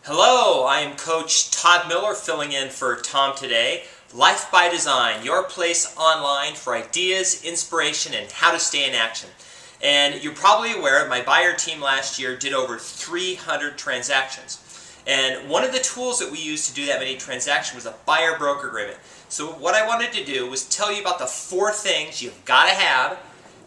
Hello, I am Coach Todd Miller filling in for Tom today. Life by Design, your place online for ideas, inspiration, and how to stay in action. And you're probably aware my buyer team last year did over 300 transactions. And one of the tools that we used to do that many transactions was a buyer-broker agreement. So what I wanted to do was tell you about the 4 things you've got to have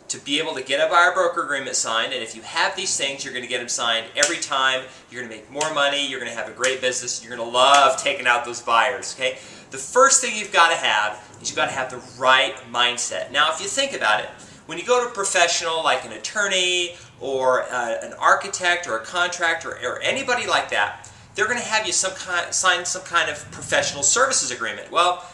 to be able to get a buyer-broker agreement signed. And if you have these things, you're going to get them signed every time. You're going to make more money. You're going to have a great business. You're going to love taking out those buyers. Okay? The first thing you've got to have is you've got to have the right mindset. Now, if you think about it, when you go to a professional like an attorney or an architect or a contractor or anybody like that, they're going to have you sign some kind of professional services agreement. Well,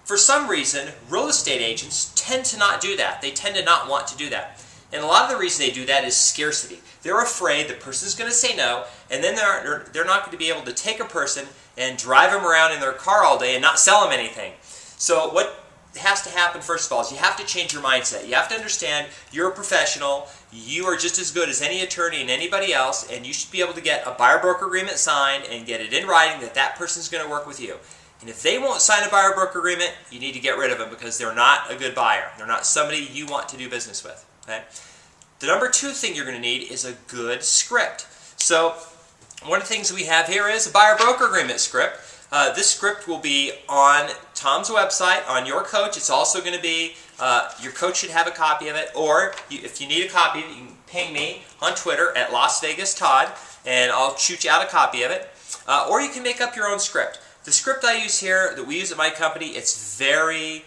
for some reason, real estate agents tend to not do that. They tend to not want to do that. And a lot of the reason they do that is scarcity. They're afraid the person's going to say no, and then they're not going to be able to take a person and drive them around in their car all day and not sell them anything. So what has to happen first of all is you have to change your mindset. You have to understand you're a professional. You are just as good as any attorney and anybody else, and you should be able to get a buyer-broker agreement signed and get it in writing that that person's going to work with you. And if they won't sign a buyer-broker agreement, you need to get rid of them because they're not a good buyer. They're not somebody you want to do business with. Okay? The number 2 thing you're going to need is a good script. So one of the things we have here is a buyer-broker agreement script. This script will be on Tom's website, on your coach. It's also going to be, your coach should have a copy of it, or if you need a copy of it, you can ping me on Twitter at Las Vegas Todd, and I'll shoot you out a copy of it. Or you can make up your own script. The script I use here, that we use at my company, it's very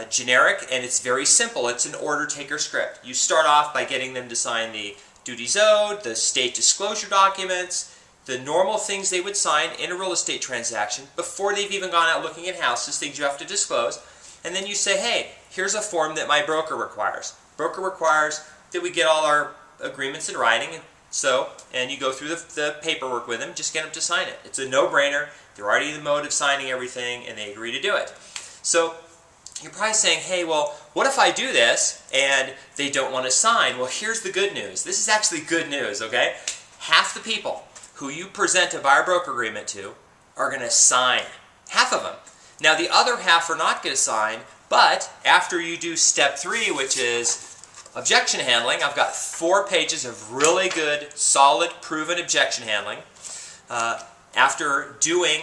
generic and it's very simple. It's an order taker script. You start off by getting them to sign the duties owed, the state disclosure documents, the normal things they would sign in a real estate transaction before they've even gone out looking at houses, things you have to disclose. And then you say, hey, here's a form that my broker requires. Broker requires that we get all our agreements in writing. And you go through the paperwork with them, just get them to sign it. It's a no-brainer. They're already in the mode of signing everything, and they agree to do it. So you're probably saying, hey, well, what if I do this and they don't want to sign? Well, here's the good news. This is actually good news, okay? Half the people who you present a buyer-broker agreement to are going to sign. Half of them. Now, the other half are not going to sign, but after you do step 3, which is objection handling, I've got 4 pages of really good, solid, proven objection handling. After doing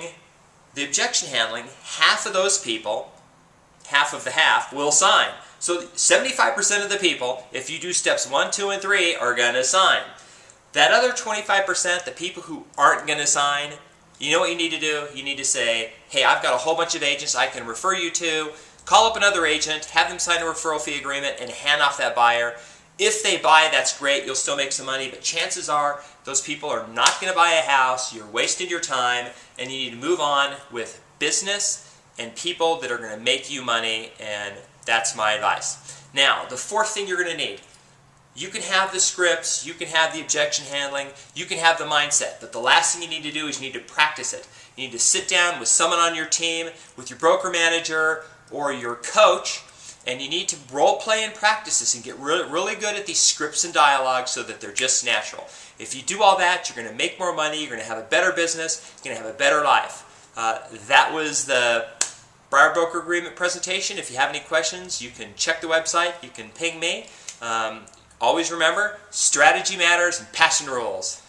the objection handling, half of those people, half of the half, will sign. So 75% of the people, if you do steps 1, 2, and 3, are going to sign. That other 25%, the people who aren't going to sign, you know what you need to do? You need to say, hey, I've got a whole bunch of agents I can refer you to. Call up another agent, have them sign a referral fee agreement, and hand off that buyer. If they buy, that's great. You'll still make some money, but chances are those people are not going to buy a house. You're wasting your time, and you need to move on with business and people that are going to make you money, and that's my advice. Now, the 4th thing you're going to need. You can have the scripts, you can have the objection handling, you can have the mindset, but the last thing you need to do is you need to practice it. You need to sit down with someone on your team, with your broker manager or your coach, and you need to role play and practice this and get really good at these scripts and dialogues so that they're just natural. If you do all that, you're going to make more money, you're going to have a better business, you're going to have a better life. That was the buyer broker agreement presentation. If you have any questions, you can check the website, you can ping me. Always remember, strategy matters and passion rules.